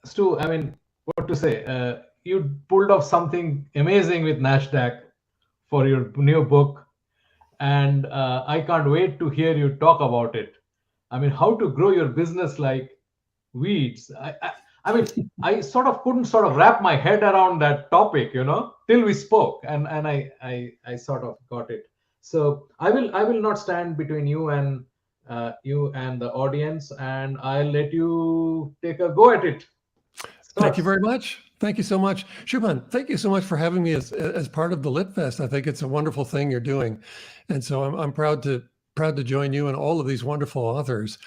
Stu, I mean, what to say? You pulled off something amazing with NASDAQ for your new book, and I can't wait to hear you talk about it. I mean, how to grow your business like weeds. I mean, I sort of couldn't sort of wrap my head around that topic, till we spoke, and I sort of got it. So I will not stand between you and the audience, and I'll let you take a go at it. Thank you very much. Thank you so much. Shubhan, thank you so much for having me as part of the Lit Fest. I think it's a wonderful thing you're doing. And so I'm proud to join you and all of these wonderful authors.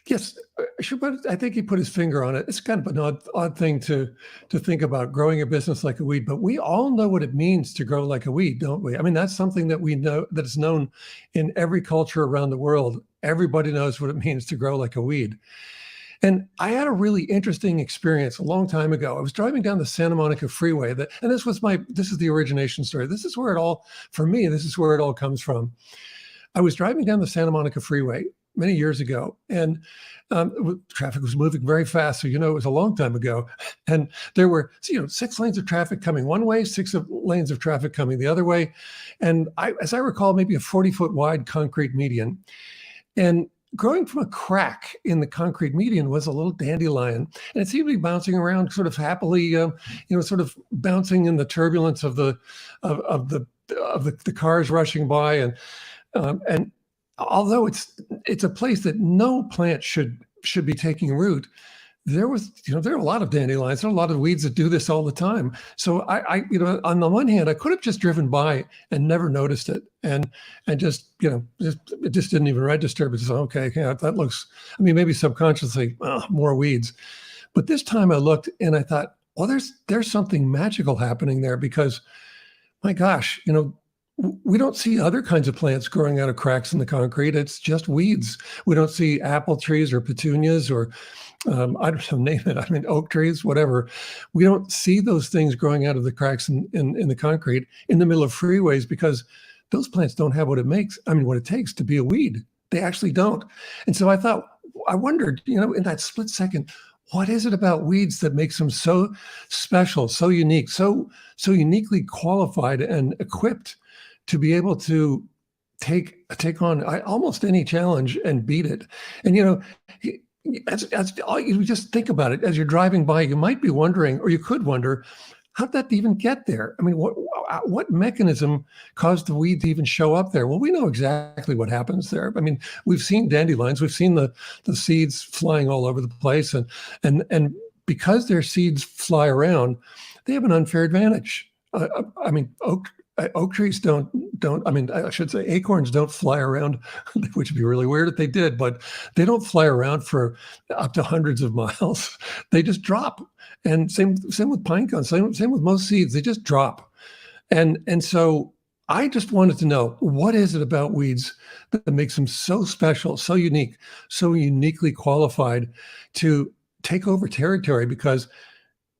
Yes, Shubhan, I think he put his finger on it. It's kind of an odd thing to think about, growing a business like a weed, but we all know what it means to grow like a weed, don't we? I mean, that's something that we know, that is known in every culture around the world. Everybody knows what it means to grow like a weed. And I had a really interesting experience a long time ago. I was driving down the Santa Monica Freeway, and this is the origination story. This is where it all, for me, this is where it all comes from. I was driving down the Santa Monica Freeway many years ago, and traffic was moving very fast. So, it was a long time ago. And there were, 6 lanes of traffic coming one way, 6 lanes of traffic coming the other way. And as I recall, maybe a 40-foot wide concrete median. And growing from a crack in the concrete median was a little dandelion, and it seemed to be bouncing around sort of happily, sort of bouncing in the turbulence of the cars rushing by, and although it's a place that no plant should be taking root, there were a lot of dandelions, there are a lot of weeds that do this all the time. So I on the one hand, I could have just driven by and never noticed it, and just it just didn't even register. But okay, yeah, that looks. I mean, maybe subconsciously, more weeds. But this time I looked and I thought, well, there's something magical happening there, because, my gosh, we don't see other kinds of plants growing out of cracks in the concrete. It's just weeds. We don't see apple trees or petunias or I don't know, name it. I mean, oak trees, whatever. We don't see those things growing out of the cracks in the concrete in the middle of freeways, because those plants don't have what it takes to be a weed. They actually don't. And so I wondered, in that split second, what is it about weeds that makes them so special, so unique, so uniquely qualified and equipped to be able to take on almost any challenge and beat it? And as you just think about it, as you're driving by, you might be wondering, or you could wonder, how did that even get there? I mean, what mechanism caused the weed to even show up there? Well, we know exactly what happens there. I mean, we've seen dandelions, we've seen the seeds flying all over the place, and because their seeds fly around, they have an unfair advantage. I mean, oak trees don't. I mean, I should say acorns don't fly around, which would be really weird if they did. But they don't fly around for up to hundreds of miles. They just drop. And same with pine cones. Same with most seeds. They just drop. And so I just wanted to know, what is it about weeds that makes them so special, so unique, so uniquely qualified to take over territory? Because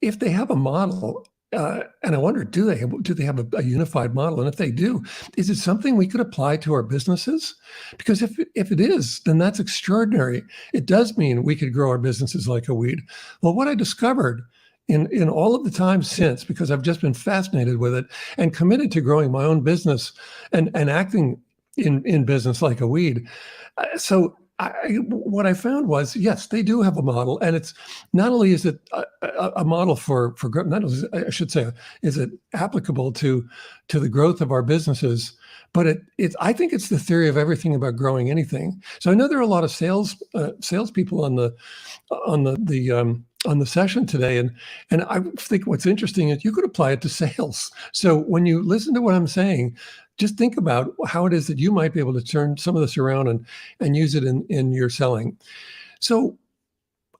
if they have a model. And I wonder, do they have a unified model? And if they do, is it something we could apply to our businesses? Because if it is, then that's extraordinary. It does mean we could grow our businesses like a weed. Well, what I discovered in all of the time since, because I've just been fascinated with it and committed to growing my own business and acting in business like a weed. So what I found was, yes, they do have a model, and it's not only is it a model for growth, not only, I should say, is it applicable to the growth of our businesses, but I think it's the theory of everything about growing anything. So I know there are a lot of salespeople on the session today, and I think what's interesting is you could apply it to sales. So when you listen to what I'm saying, just think about how it is that you might be able to turn some of this around and use it in your selling. So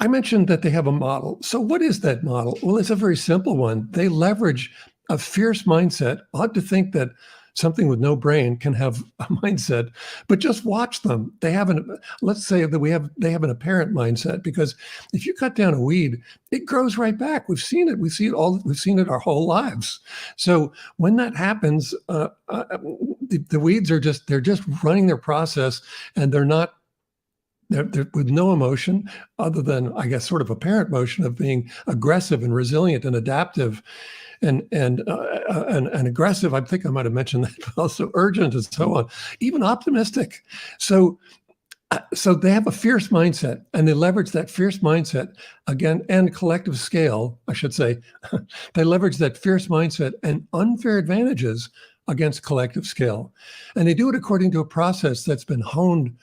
I mentioned that they have a model. So what is that model? Well, it's a very simple one. They leverage a fierce mindset. Odd to think that something with no brain can have a mindset, but just watch them. Let's say that they have an apparent mindset, because if you cut down a weed, it grows right back. We've seen it. We've seen it our whole lives. So when that happens, the weeds they're just running their process, and they're not They're with no emotion other than, I guess, sort of apparent motion of being aggressive and resilient and adaptive and aggressive. I think I might have mentioned that, but also urgent and so on, even optimistic. So they have a fierce mindset, and they leverage that fierce mindset again, and collective scale, I should say. They leverage that fierce mindset and unfair advantages against collective scale. And they do it according to a process that's been honed.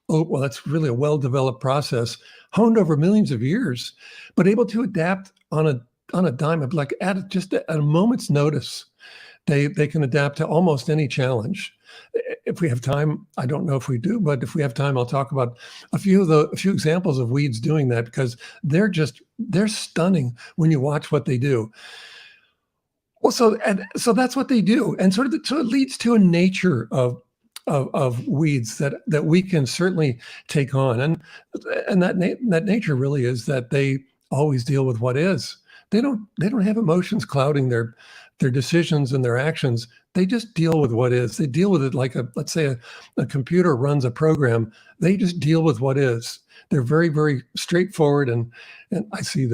Oh, well, that's really a well-developed process, honed over millions of years, but able to adapt on a dime, like just at a moment's notice. They can adapt to almost any challenge. If we have time, I don't know if we do, but if we have time, I'll talk about a few examples of weeds doing that, because they're stunning when you watch what they do. Well, so that's what they do, and so it leads to a nature of weeds that we can certainly take on, and that nature really is that they always deal with what is. They don't have emotions clouding their decisions and their actions. They just deal with what is. They deal with it like let's say a computer runs a program. They just deal with what is. They're very, very straightforward. And I see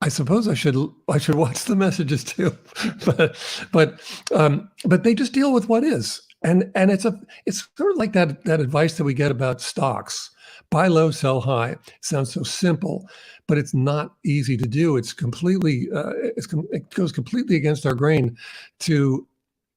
I suppose I should watch the messages too, but they just deal with what is. And it's sort of like that advice that we get about stocks. Buy low, sell high. It sounds so simple, but it's not easy to do. It's completely, it goes completely against our grain to,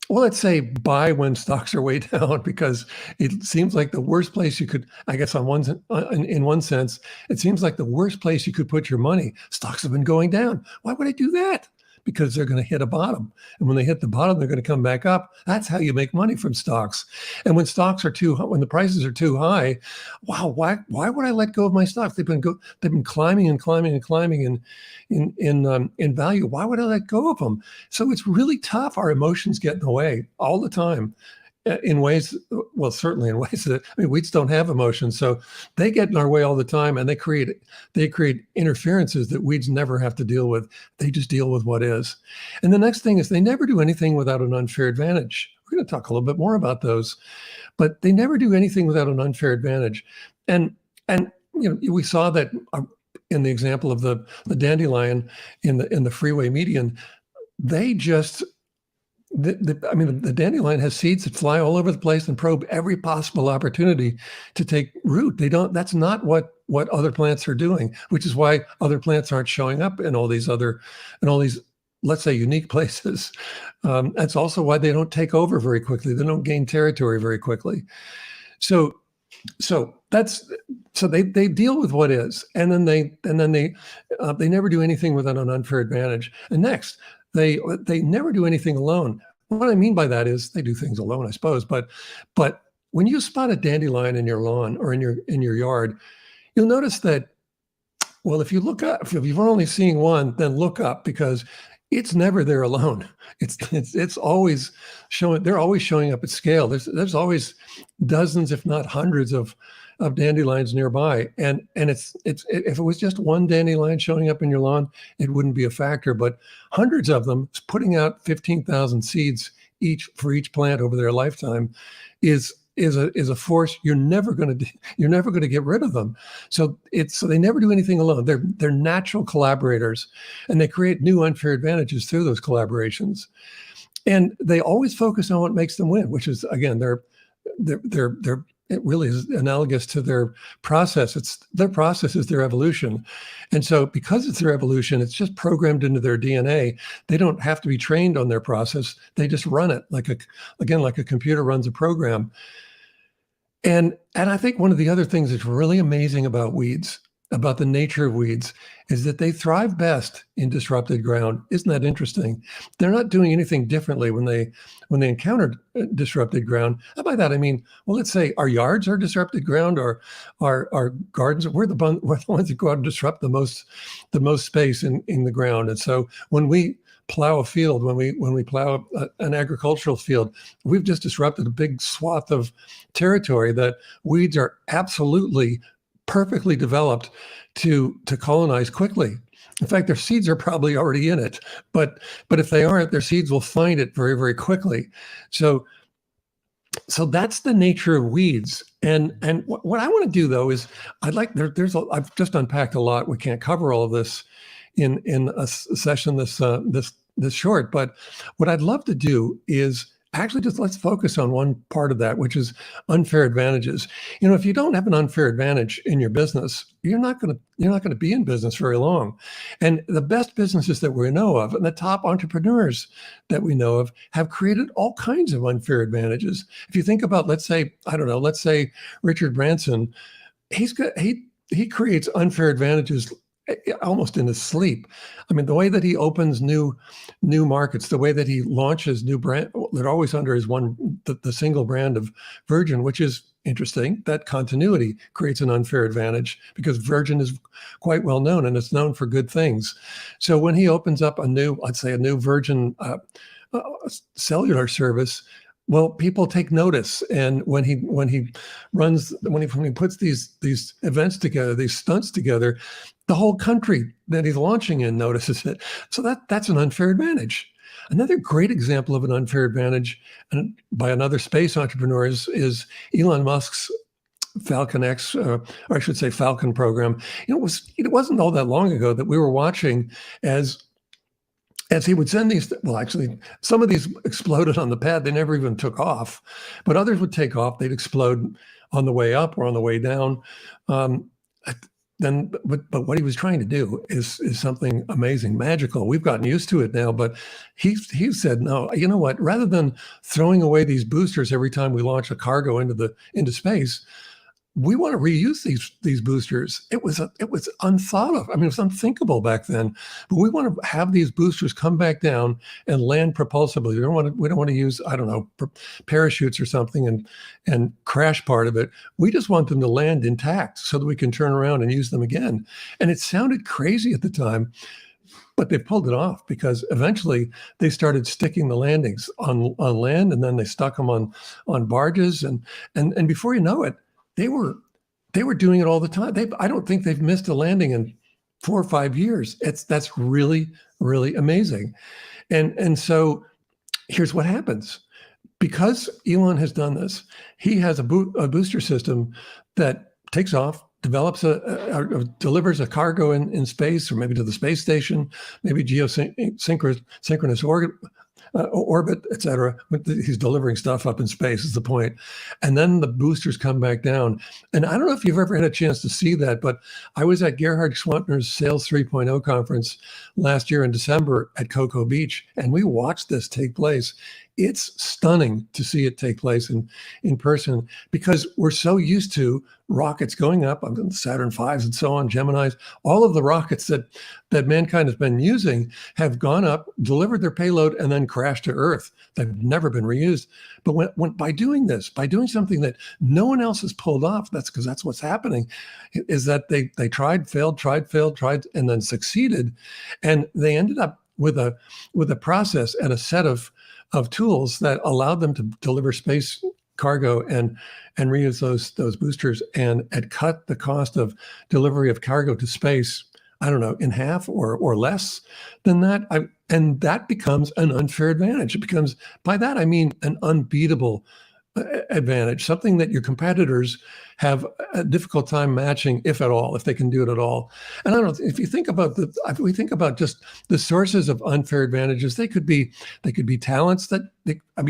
well, let's say buy when stocks are way down, because it seems like the worst place you could, I guess in one sense, it seems like the worst place you could put your money. Stocks have been going down. Why would I do that? Because they're going to hit a bottom. And when they hit the bottom, they're going to come back up. That's how you make money from stocks. And when when the prices are too high, wow, why would I let go of my stocks? They've been climbing and climbing and climbing in value. Why would I let go of them? So it's really tough. Our emotions get in the way all the time. In ways, well, certainly in ways that, weeds don't have emotions, so they get in our way all the time, and they create interferences that weeds never have to deal with. They just deal with what is. And the next thing is they never do anything without an unfair advantage. We're going to talk a little bit more about those, but they never do anything without an unfair advantage. And we saw that in the example of the dandelion in the freeway median. They just the dandelion has seeds that fly all over the place and probe every possible opportunity to take root. That's not what other plants are doing, which is why other plants aren't showing up in all these, let's say, unique places. That's also why they don't take over very quickly. They don't gain territory very quickly. So they deal with what is, and then they never do anything without an unfair advantage. And next, they never do anything alone. What I mean by that is they do things alone, I suppose. But when you spot a dandelion in your lawn or in your yard, you'll notice that, well, if you look up, if you're only seeing one, then look up, because it's never there alone. It's always showing. They're always showing up at scale. There's always dozens, if not hundreds, of dandelions nearby, and it's if it was just one dandelion showing up in your lawn, it wouldn't be a factor. But hundreds of them, putting out 15,000 seeds for each plant over their lifetime, is a force you're never going to get rid of them. So they never do anything alone. They're natural collaborators, and they create new unfair advantages through those collaborations. And they always focus on what makes them win, which is, again, it really is analogous to their process. Their process is their evolution. And so because it's their evolution, it's just programmed into their DNA. They don't have to be trained on their process. They just run it like a computer runs a program. And I think one of the other things that's really amazing about weeds, about the nature of weeds, is that they thrive best in disrupted ground. Isn't that interesting? They're not doing anything differently when they encounter disrupted ground. And by that I mean, well, let's say our yards are disrupted ground, or our gardens. We're the ones that go out and disrupt the most space in the ground. And so when we plow a field, when we plow an agricultural field, we've just disrupted a big swath of territory that weeds are absolutely perfectly developed to colonize quickly. In fact, their seeds are probably already in it, but if they aren't, their seeds will find it very, very quickly. So So that's the nature of weeds. And what I want to do though is I've just unpacked a lot. We can't cover all of this in a session this short. But what I'd love to do is actually just let's focus on one part of that, which is unfair advantages. If you don't have an unfair advantage in your business, you're not going to be in business very long. And the best businesses that we know of and the top entrepreneurs that we know of have created all kinds of unfair advantages. If you think about, let's say Richard Branson, he creates unfair advantages almost in his sleep. I mean, the way that he opens new markets, the way that he launches new brand, they're always under his the single brand of Virgin, which is interesting. That continuity creates an unfair advantage because Virgin is quite well known and it's known for good things. So when he opens up a new Virgin cellular service, well, people take notice, and when he puts these events together, these stunts together, the whole country that he's launching in notices it. So that's an unfair advantage. Another great example of an unfair advantage, and by another space entrepreneur, is Elon Musk's Falcon X, or I should say Falcon program. It wasn't all that long ago that we were watching as he would send these, well, actually, some of these exploded on the pad. They never even took off, but others would take off. They'd explode on the way up or on the way down. But what he was trying to do is something amazing, magical. We've gotten used to it now, but he said, no, you know what? Rather than throwing away these boosters every time we launch a cargo into space, we want to reuse these boosters. It was unthought of. I mean, it was unthinkable back then. But we want to have these boosters come back down and land propulsively. We don't want to use, I don't know, parachutes or something and crash part of it. We just want them to land intact so that we can turn around and use them again. And it sounded crazy at the time, but they pulled it off because eventually they started sticking the landings on land, and then they stuck them on barges, and before you know it, they were doing it all the time. I don't think they've missed a landing in 4 or 5 years. That's really, really amazing. And so here's what happens. Because Elon has done this, he has a booster system that takes off, develops delivers a cargo in space, or maybe to the space station, maybe geosynchronous orbit, et cetera. But he's delivering stuff up in space is the point. And then the boosters come back down. And I don't know if you've ever had a chance to see that, but I was at Gerhard Schwantner's Sales 3.0 conference last year in December at Cocoa Beach, and we watched this take place. It's stunning to see it take place in person, because we're so used to rockets going up, Saturn V's and so on, Geminis. All of the rockets that mankind has been using have gone up, delivered their payload, and then crashed to Earth. They've never been reused. But by doing something that no one else has pulled off, that's because that's what's happening, is that they tried, failed, and then succeeded. And they ended up with a process and a set of tools that allowed them to deliver space cargo and reuse those boosters, and cut the cost of delivery of cargo to space, I don't know, in half or less than that. And that becomes an unfair advantage. It becomes, by that I mean, an unbeatable advantage, something that your competitors have a difficult time matching, if at all, if they can do it at all. And I don't know, if we think about just the sources of unfair advantages, they could be talents that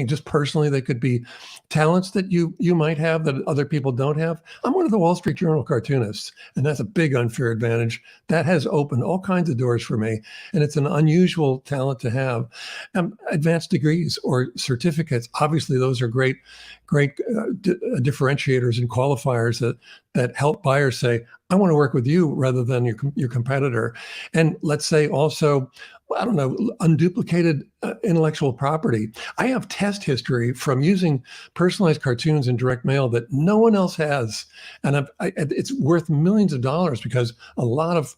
just personally, they could be talents that you might have that other people don't have. I'm one of the Wall Street Journal cartoonists, and that's a big unfair advantage that has opened all kinds of doors for me. And it's an unusual talent to have. Advanced degrees or certificates, obviously those are great differentiators and qualifiers that help buyers say, I want to work with you rather than your competitor. And let's say also, I don't know, unduplicated intellectual property. I have test history from using personalized cartoons in direct mail that no one else has, and it's worth millions of dollars because a lot of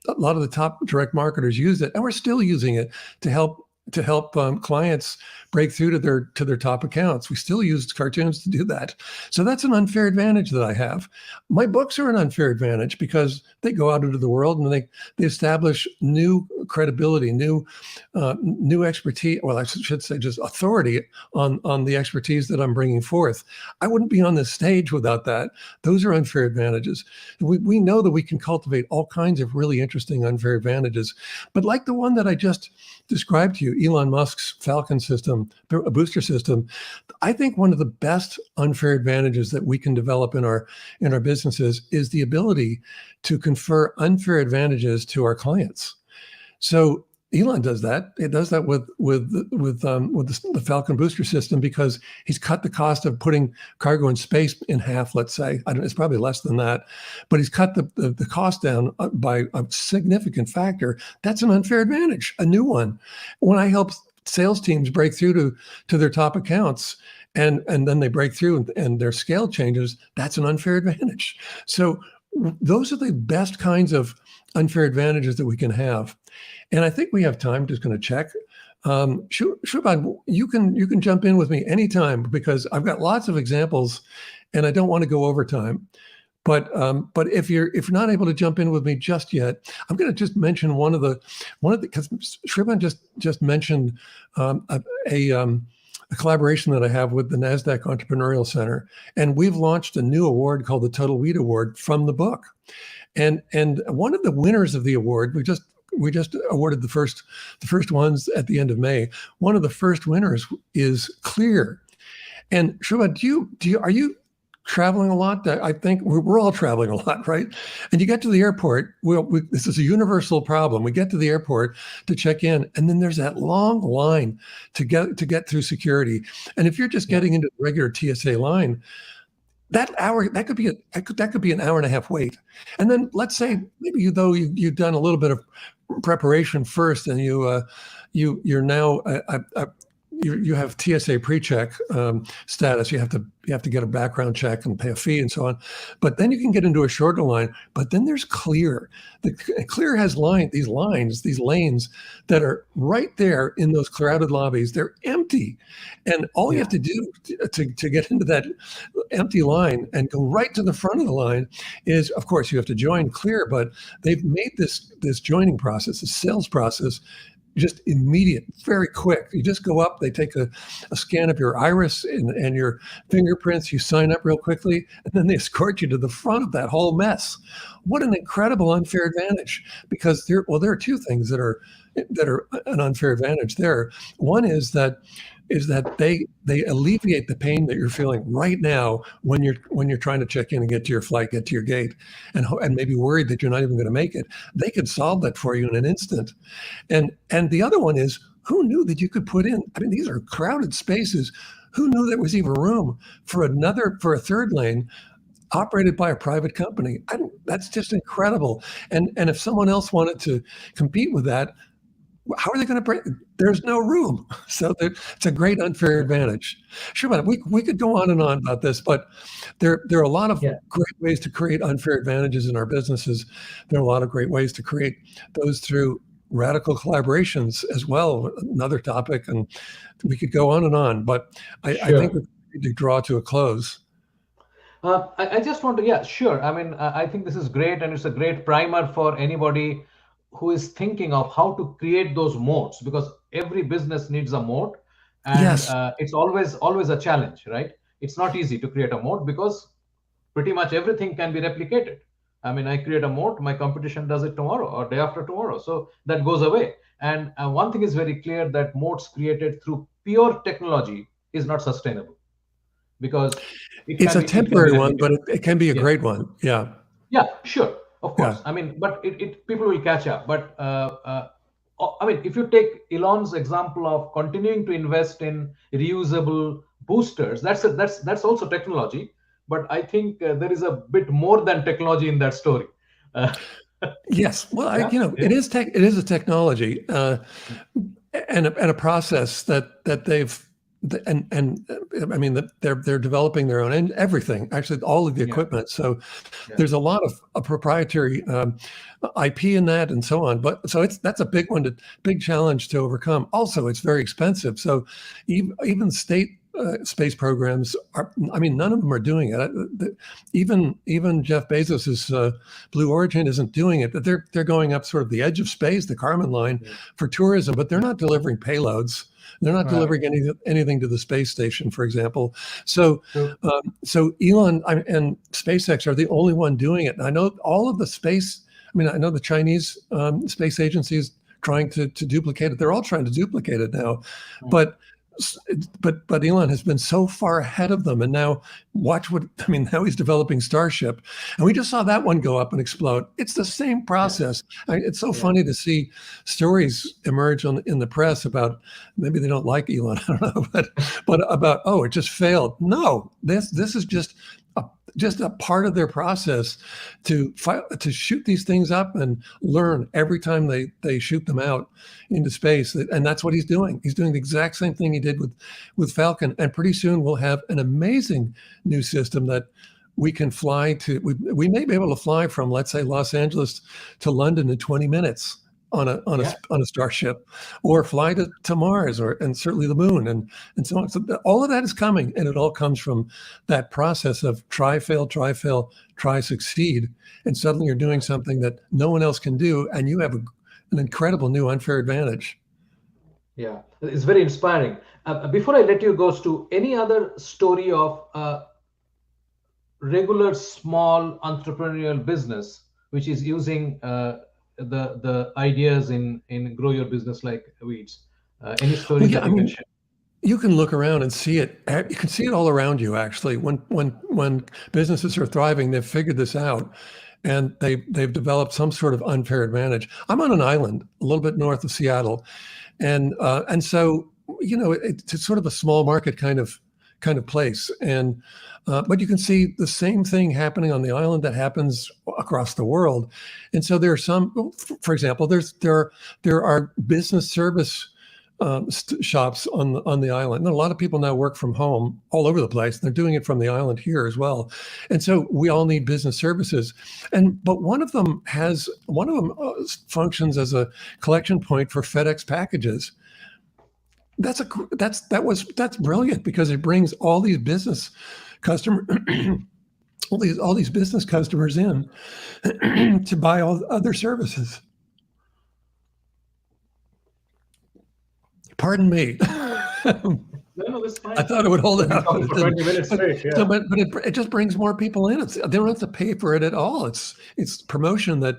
the top direct marketers use it, and we're still using it to help to help clients break through to their top accounts. We still use cartoons to do that. So that's an unfair advantage that I have. My books are an unfair advantage because they go out into the world and they establish new credibility, new expertise. Well, I should say just authority on the expertise that I'm bringing forth. I wouldn't be on this stage without that. Those are unfair advantages. We know that we can cultivate all kinds of really interesting unfair advantages, but like the one that I just described to you, Elon Musk's Falcon system, a booster system, I think one of the best unfair advantages that we can develop in our businesses is the ability to confer unfair advantages to our clients. So Elon does that. It does that with the Falcon booster system because he's cut the cost of putting cargo in space in half. Let's say it's probably less than that, but he's cut the cost down by a significant factor. That's an unfair advantage, a new one. When I help sales teams break through to their top accounts, and then they break through and their scale changes, that's an unfair advantage. So those are the best kinds of unfair advantages that we can have. And I think we have time. Just going to check. Shubhan, you can jump in with me anytime because I've got lots of examples, and I don't want to go over time. But if you're not able to jump in with me just yet, I'm going to just mention one of the because Shubhan just mentioned a collaboration that I have with the NASDAQ Entrepreneurial Center, and we've launched a new award called the Total Weed Award from the book. And one of the winners of the award, we just awarded the first ones at the end of May. One of the first winners is Clear. And Shubha, are you traveling a lot? I think we're all traveling a lot, right? And you get to the airport. This is a universal problem. We get to the airport to check in, and then there's that long line to get through security. And if you're just getting into the regular TSA line, that could be an hour and a half wait. And then let's say maybe you've done a little bit of preparation first, and you're now you have TSA pre-check status. You have to get a background check and pay a fee and so on. But then you can get into a shorter line. But then there's Clear. Clear has these lanes that are right there in those crowded lobbies. They're empty, and all you have to do to get into that empty line and go right to the front of the line is, of course, you have to join Clear. But they've made this joining process, this sales process, just immediate, very quick. You just go up, they take a scan of your iris and your fingerprints, you sign up real quickly, and then they escort you to the front of that whole mess. What an incredible unfair advantage, because there are two things that are an unfair advantage there. One is that they alleviate the pain that you're feeling right now when you're trying to check in and get to your flight, get to your gate, and maybe worried that you're not even going to make it. They could solve that for you in an instant. And the other one is, who knew that you could put in? I mean, these are crowded spaces. Who knew there was even room for a third lane operated by a private company? That's just incredible. And if someone else wanted to compete with that, how are they going to break? There's no room. So it's a great unfair advantage. Sure, we could go on and on about this, but there are a lot of great ways to create unfair advantages in our businesses. There are a lot of great ways to create those through radical collaborations as well, another topic, and we could go on and on, but I think we need to draw to a close. I just want to, sure. I mean, I think this is great, and it's a great primer for anybody who is thinking of how to create those moats, because every business needs a moat, and it's always a challenge, right? It's not easy to create a moat because pretty much everything can be replicated. I mean, I create a moat, my competition does it tomorrow or day after tomorrow, so that goes away. And one thing is very clear, that moats created through pure technology is not sustainable, because it's a temporary one, but it can be a great one. Yeah, sure. Of course, I mean, but people will catch up. But I mean, if you take Elon's example of continuing to invest in reusable boosters, that's also technology. But I think there is a bit more than technology in that story. Yes, well, it is a technology and a process that they've I mean they're developing their own and everything, actually all of the equipment. So there's a lot of proprietary IP in that and so on. But so that's a big challenge to overcome. Also, it's very expensive. So even state space programs are, I mean, none of them are doing it. Even Jeff Bezos's Blue Origin isn't doing it, but they're going up sort of the edge of space, the Kármán line for tourism, but they're not delivering payloads. They're not delivering anything to the space station, for example. So, so Elon and SpaceX are the only one doing it. And I know all of the space. I mean, I know the Chinese space agency is trying to duplicate it. They're all trying to duplicate it now, but Elon has been so far ahead of them, and now now he's developing Starship, and we just saw that one go up and explode. It's the same process. It's so funny to see stories emerge in the press about, maybe they don't like Elon, I don't know, but about, oh, it just failed. No, this is just a part of their process to shoot these things up and learn every time they shoot them out into space. And that's what he's doing. He's doing the exact same thing he did with Falcon. And pretty soon we'll have an amazing new system that we can fly to. We may be able to fly from, let's say, Los Angeles to London in 20 minutes on a Starship, or fly to Mars, and certainly the moon, and so on. So all of that is coming, and it all comes from that process of try, fail, try, succeed. And suddenly you're doing something that no one else can do, and you have an incredible new unfair advantage. Yeah, it's very inspiring. Before I let you go, Stu, any other story of regular small entrepreneurial business which is using the ideas in grow your business like weeds? Any stories that you can share? You can look around and see it. You can see it all around you, actually. When businesses are thriving, they've figured this out, and they've developed some sort of unfair advantage. I'm on an island a little bit north of Seattle, and so it's sort of a small market kind of place, and but you can see the same thing happening on the island that happens across the world. And so there are some, for example, there are business service shops on the island. And a lot of people now work from home all over the place. They're doing it from the island here as well. And so we all need business services. But one of them functions as a collection point for FedEx packages. That's brilliant, because it brings all these business all these business customers in to buy all other services. Pardon me. No, that's fine. I thought it would hold it out. For 20 minutes straight, yeah. But it just brings more people in. They don't have to pay for it at all. It's promotion that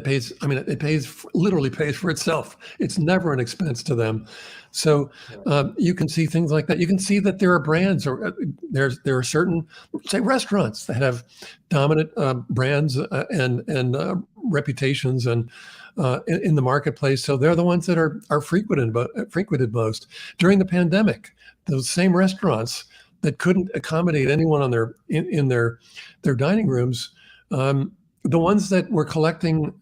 pays. I mean, literally pays for itself. It's never an expense to them. So you can see things like that. You can see that there are brands, or there are certain, say, restaurants that have dominant brands and reputations and in the marketplace. So they're the ones that are frequented most. During the pandemic, those same restaurants that couldn't accommodate anyone on in their dining rooms. The ones that were collecting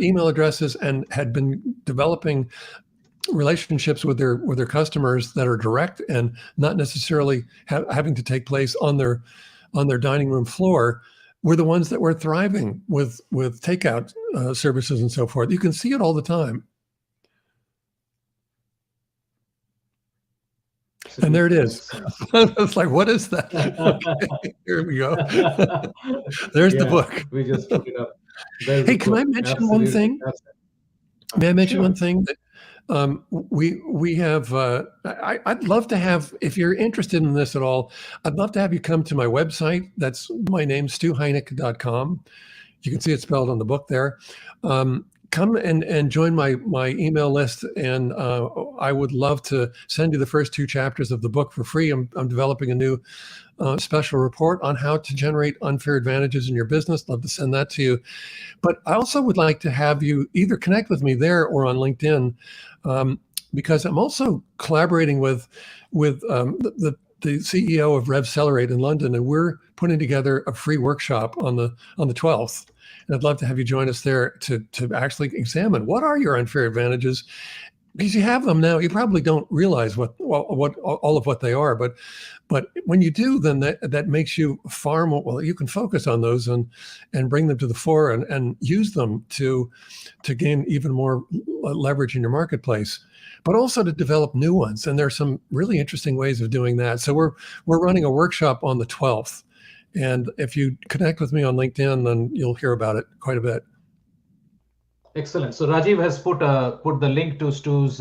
email addresses and had been developing relationships with their customers that are direct and not necessarily having to take place on their dining room floor were the ones that were thriving with takeout services and so forth. You can see it all the time. And there it is. It's like, what is that? Okay, here we go. There's the book. We just put it up. Hey, can I mention one thing? May I mention one thing? That we have, I'd love to have, if you're interested in this at all, I'd love to have you come to my website. That's my name, StuHeinecke.com. You can see it spelled on the book there. Come and join my email list, and I would love to send you the first 2 chapters of the book for free. I'm developing a new special report on how to generate unfair advantages in your business. Love to send that to you. But I also would like to have you either connect with me there or on LinkedIn, because I'm also collaborating with the CEO of RevCelerate in London, and we're putting together a free workshop on the 12th. And I'd love to have you join us there to actually examine what are your unfair advantages, because you have them now, you probably don't realize what all of what they are, but when you do, then that makes you far more, well, you can focus on those and bring them to the fore and use them to gain even more leverage in your marketplace, but also to develop new ones. And there's some really interesting ways of doing that. So we're running a workshop on the 12th, and if you connect with me on LinkedIn, then you'll hear about it quite a bit. Excellent. So Rajiv has put the link to Stu's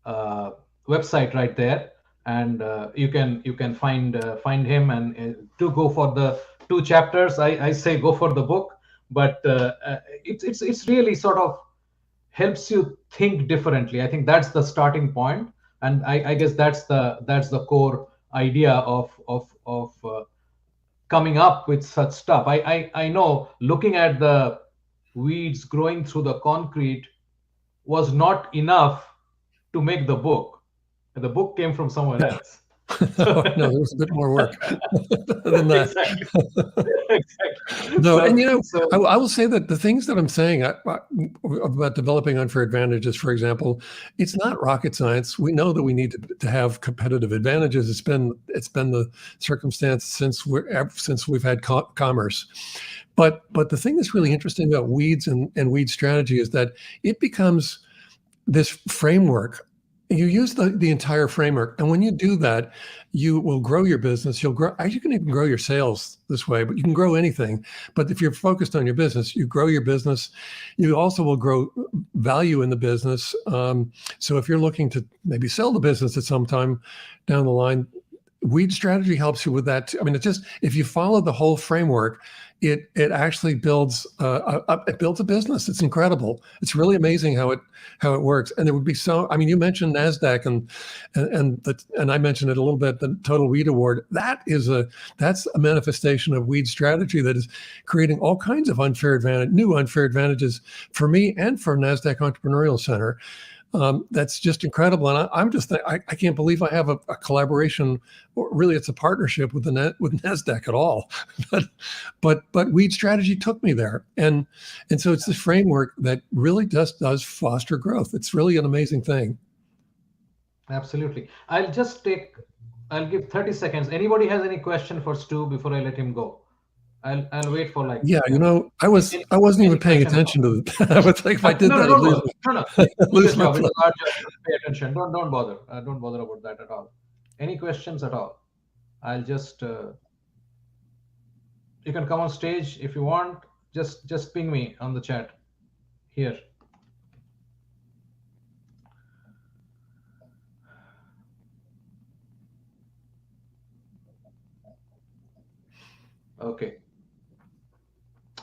website right there, and you can find him and to go for the 2 chapters. I say go for the book, but it's really sort of helps you think differently. I think that's the starting point, and I guess that's the core idea of coming up with such stuff. I know looking at the weeds growing through the concrete was not enough to make the book. The book came from somewhere else. No, there was a bit more work than that. Exactly. No, and I will say that the things that I'm saying about developing unfair advantages, for example, it's not rocket science. We know that we need to have competitive advantages. It's been the circumstance since we've had commerce. But the thing that's really interesting about weeds and weed strategy is that it becomes this framework. You use the entire framework, and when you do that, you will grow your business. You can even grow your sales this way, but you can grow anything. But if you're focused on your business, you grow your business. You also will grow value in the business. So if you're looking to maybe sell the business at some time down the line, weed strategy helps you with that too. I mean, it's just, if you follow the whole framework, it actually builds a business. It's incredible. It's really amazing how it works. And there would be you mentioned NASDAQ and I mentioned it a little bit, the Total Weed Award. That's a manifestation of weed strategy that is creating all kinds of new unfair advantages for me and for NASDAQ Entrepreneurial Center. That's just incredible, and I'm just I can't believe I have a collaboration, or really it's a partnership with NASDAQ at all. but weed strategy took me there, and so it's this framework that really does foster growth. It's really an amazing thing. Absolutely. I'll give 30 seconds. Anybody has any question for Stu before I let him go? I'll wait for I wasn't even paying attention to that. I was like, if I did that, I'd lose my place. Pay attention. Don't bother. Don't bother about that at all. Any questions at all? I'll just you can come on stage if you want. Just ping me on the chat here.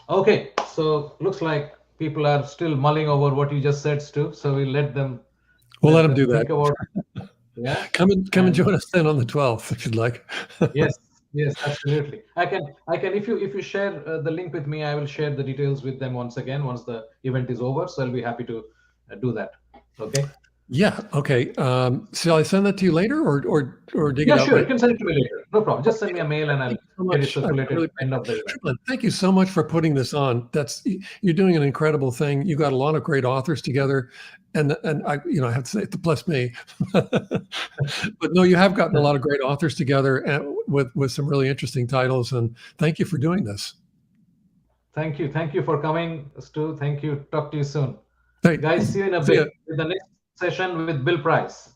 Okay, so looks like people are still mulling over what you just said, Stu. So we'll let them. We'll let them do that. Yeah. Come and join us then on the 12th if you'd like. Yes, absolutely. I can. If you share the link with me, I will share the details with them once the event is over. So I'll be happy to do that. Okay. Yeah. Okay. Shall I send that to you later, or dig it out? Yeah, sure. You can send it to me later. No problem. Just send me a mail and I'll get it circulated end of the event. Thank you so much for putting this on. You're doing an incredible thing. You got a lot of great authors together, and I have to say, to bless me, but no, you have gotten a lot of great authors together and with some really interesting titles. And thank you for doing this. Thank you for coming, Stu. Thank you. Talk to you soon. Guys, see you in a bit with the next session with Bill Price.